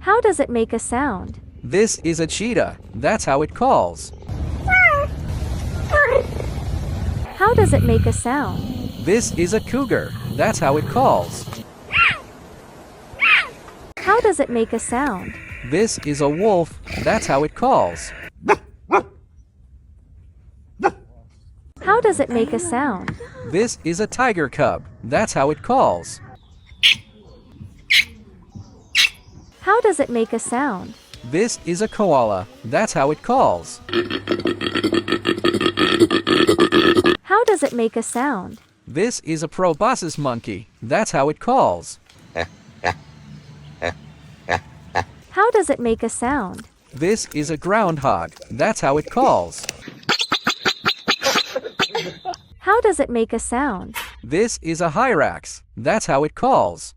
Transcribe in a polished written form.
How does it make a sound? This is a cheetah. That's how it calls. How does it make a sound? This is a cougar. That's how it calls. How does it make a sound? This is a wolf. That's how it calls. How does it make a sound? This is a tiger cub. That's how it calls. How does it make a sound? This is a koala. That's how it calls. How does it make a sound? This is a proboscis monkey. That's how it calls. How does it make a sound? This is a groundhog. That's how it calls. How does it make a sound? This is a hyrax. That's how it calls.